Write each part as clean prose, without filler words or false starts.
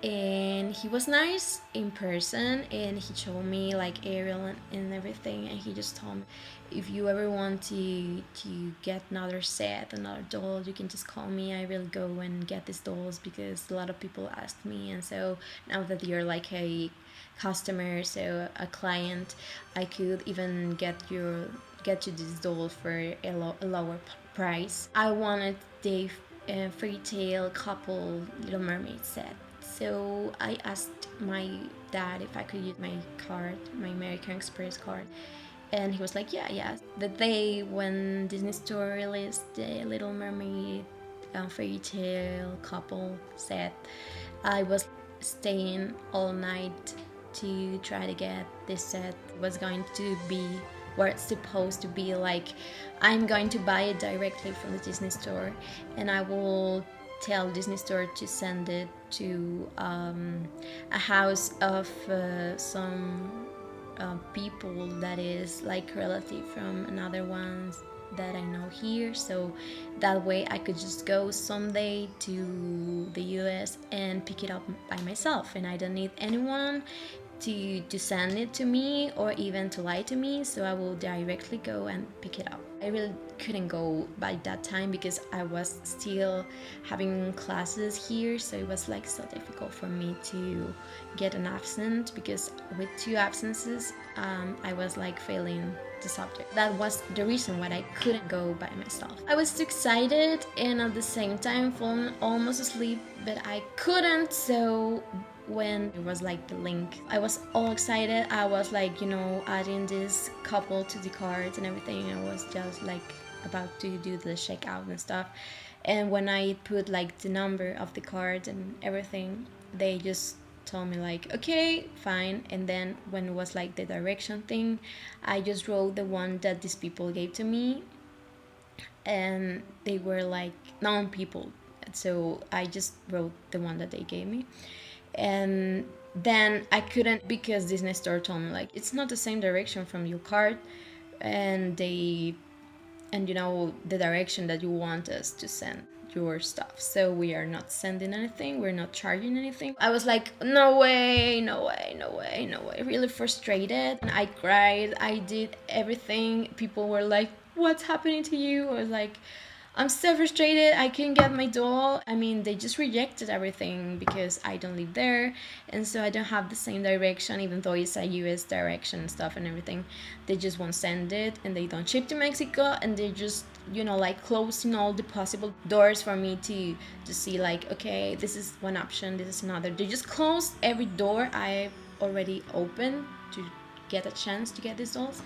and he was nice in person, and he showed me like Ariel and everything, and he just told me, if you ever want to get another set, another doll, you can just call me. I will go and get these dolls because a lot of people asked me. And so now that you're like a customer, so a client, I could even get you this doll for a lower price. I wanted the fairy tale couple Little Mermaid set. So I asked my dad if I could use my card, my American Express card, and he was like, yeah. The day when Disney Store released the Little Mermaid fairy tale couple set, I was staying all night to try to get this set. It was going to be what it's supposed to be like. I'm going to buy it directly from the Disney Store, and I will tell Disney Store to send it to a house of some people that is like relative from another ones that I know here. So that way I could just go someday to the US and pick it up by myself, and I don't need anyone to send it to me or even to lie to me. So I will directly go and pick it up. I really couldn't go by that time because I was still having classes here, so it was like so difficult for me to get an absent, because with 2 absences I was like failing the subject. That was the reason why I couldn't go by myself. I was too excited and at the same time falling almost asleep, but I couldn't. So when it was like the link, I was all excited. I was like, adding this couple to the cards and everything. I was just like about to do the checkout and stuff, and when I put like the number of the card and everything, they just told me like, okay, fine. And then when it was like the direction thing, I just wrote the one that these people gave to me, and they were like known people, so I just wrote the one that they gave me. And then I couldn't, because Disney Store told me like, it's not the same direction from your card, and the direction that you want us to send your stuff, so we are not sending anything, we're not charging anything. I was like, no way, really frustrated, and I cried. I did everything. People were like, what's happening to you? I was like, I'm so frustrated. I couldn't get my doll. I mean, they just rejected everything because I don't live there, and so I don't have the same direction, even though it's a US direction and stuff and everything. They just won't send it, and they don't ship to Mexico, and they just, like closing all the possible doors for me to see like, okay, this is one option, this is another. They just closed every door I already opened to get a chance to get these dolls.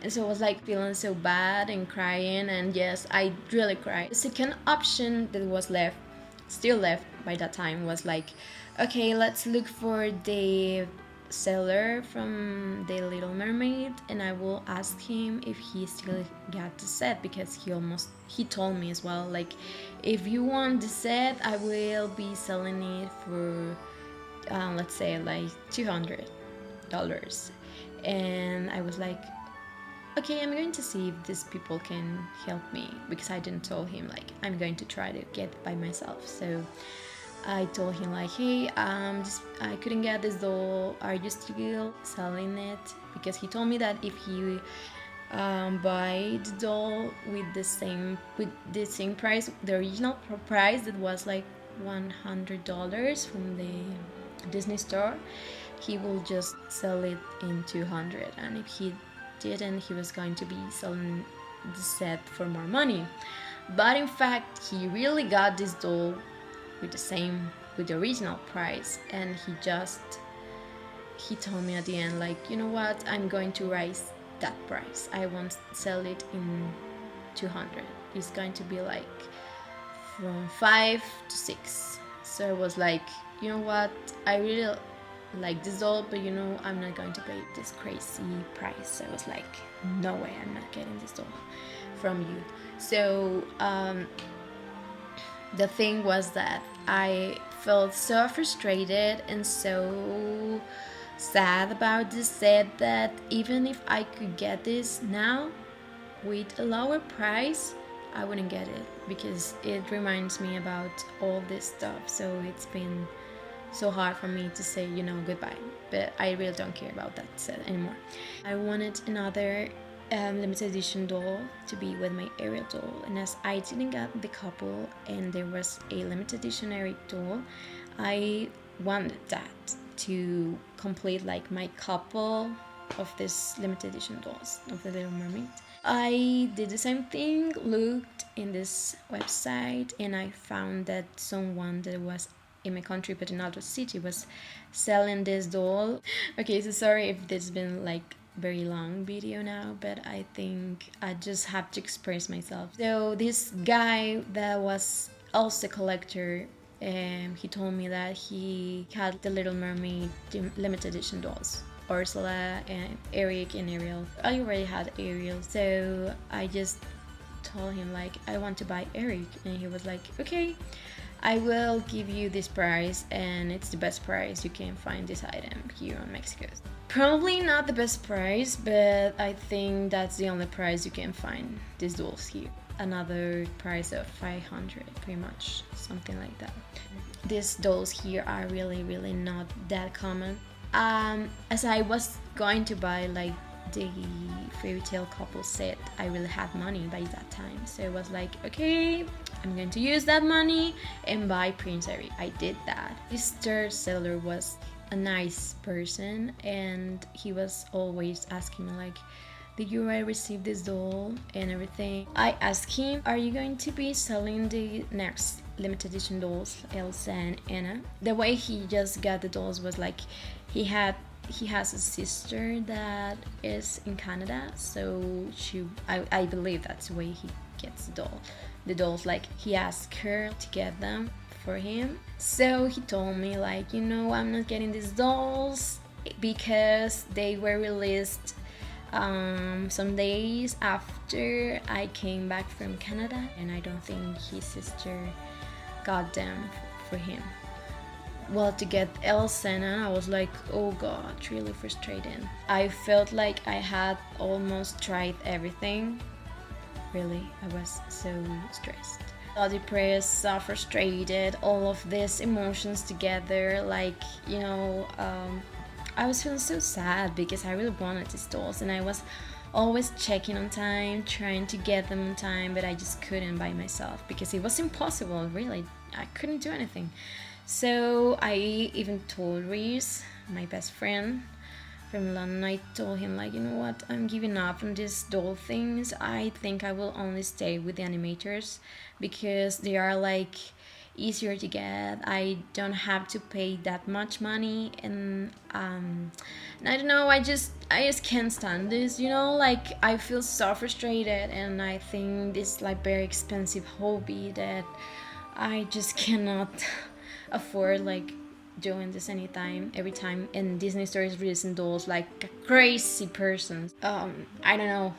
And so I was like feeling so bad and crying, and yes, I really cried. The second option that was still left by that time, was like, okay, let's look for the seller from the Little Mermaid, and I will ask him if he still got the set, because he told me as well, like, if you want the set, I will be selling it for let's say like $200. And I was like, okay, I'm going to see if these people can help me, because I didn't tell him like I'm going to try to get it by myself. So I told him like, hey, I couldn't get this doll. Are you still selling it? Because he told me that if he buy the doll with the same price, the original price that was like $100 from the Disney Store, he will just sell it in 200, and if he didn't, he was going to be selling the set for more money. But in fact, he really got this doll with the original price, and he told me at the end like, you know what, I'm going to raise that price. I won't sell it in 200. It's going to be like from 5 to 6. So I was like, you know what, I really like this doll, but I'm not going to pay this crazy price. So I was like, no way, I'm not getting this doll from you. So the thing was that I felt so frustrated and so sad about this set, that even if I could get this now with a lower price, I wouldn't get it, because it reminds me about all this stuff. So it's been so hard for me to say, goodbye. But I really don't care about that set anymore. I wanted another limited edition doll to be with my Ariel doll, and as I didn't get the couple and there was a limited edition Eric doll, I wanted that to complete like my couple of this limited edition dolls of the Little Mermaid. I did the same thing, looked in this website, and I found that someone that was in my country but in another city was selling this doll. Okay, so sorry if this has been like very long video now, but I think I just have to express myself. So this guy that was also a collector, he told me that he had the Little Mermaid limited edition dolls, Ursula and Eric and Ariel. I already had Ariel, so I just told him like I want to buy Eric, and he was like, okay, I will give you this price, and it's the best price you can find this item here in Mexico. Probably not the best price, but I think that's the only price you can find these dolls here. Another price of 500, pretty much, something like that. These dolls here are really not that common. As I was going to buy like the fairy tale couple set, I really had money by that time, so it was like, okay, I'm going to use that money and buy Prince Eric. I did that. This third seller was a nice person, and he was always asking me like, did you already receive this doll and everything? I asked him, are you going to be selling the next limited edition dolls, Elsa and Anna? The way he just got the dolls was like, he has a sister that is in Canada, so I believe that's the way he gets the dolls, like he asked her to get them for him. So he told me like, I'm not getting these dolls because they were released some days after I came back from Canada, and I don't think his sister got them for him. Well, to get Elsa and Anna, I was like, oh god, really frustrating. I felt like I had almost tried everything. Really, I was so stressed. So depressed, so frustrated, all of these emotions together, like, I was feeling so sad because I really wanted these dolls, and I was always checking on time, trying to get them on time, but I just couldn't by myself because it was impossible, really. I couldn't do anything. So I even told Reese, my best friend from London, I told him like, you know what, I'm giving up on these doll things. I think I will only stay with the animators because they are like easier to get. I don't have to pay that much money, and I don't know, I just can't stand this, like I feel so frustrated, and I think this like very expensive hobby that I just cannot afford like doing this every time, and Disney Store is releasing dolls like a crazy person. I don't know,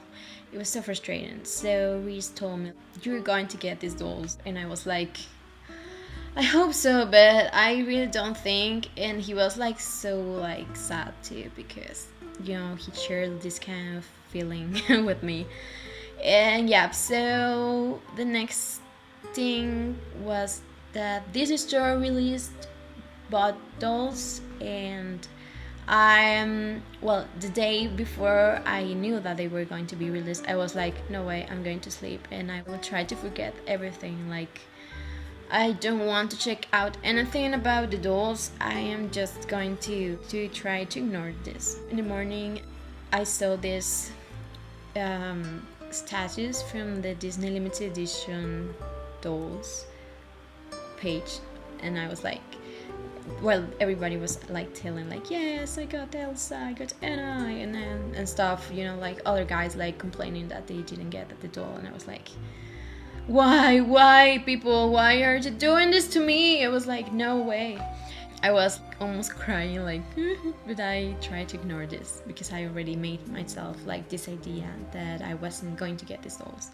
it was so frustrating. So Reese told me, you're going to get these dolls, and I was like, I hope so, but I really don't think. And he was like so like sad too, because he shared this kind of feeling with me. And yeah, so the next thing was that Disney Store released bottles, and the day before I knew that they were going to be released, I was like, no way, I'm going to sleep and I will try to forget everything. Like, I don't want to check out anything about the dolls. I am just going to try to ignore this. In the morning, I saw this status from the Disney Limited Edition dolls page, and I was like, everybody was like telling like, yes, I got Elsa, I got Anna, and stuff, like other guys like complaining that they didn't get the doll, and I was like, why people, why are you doing this to me? It was like, no way. I was almost crying, like, but I tried to ignore this because I already made myself like this idea that I wasn't going to get these dolls.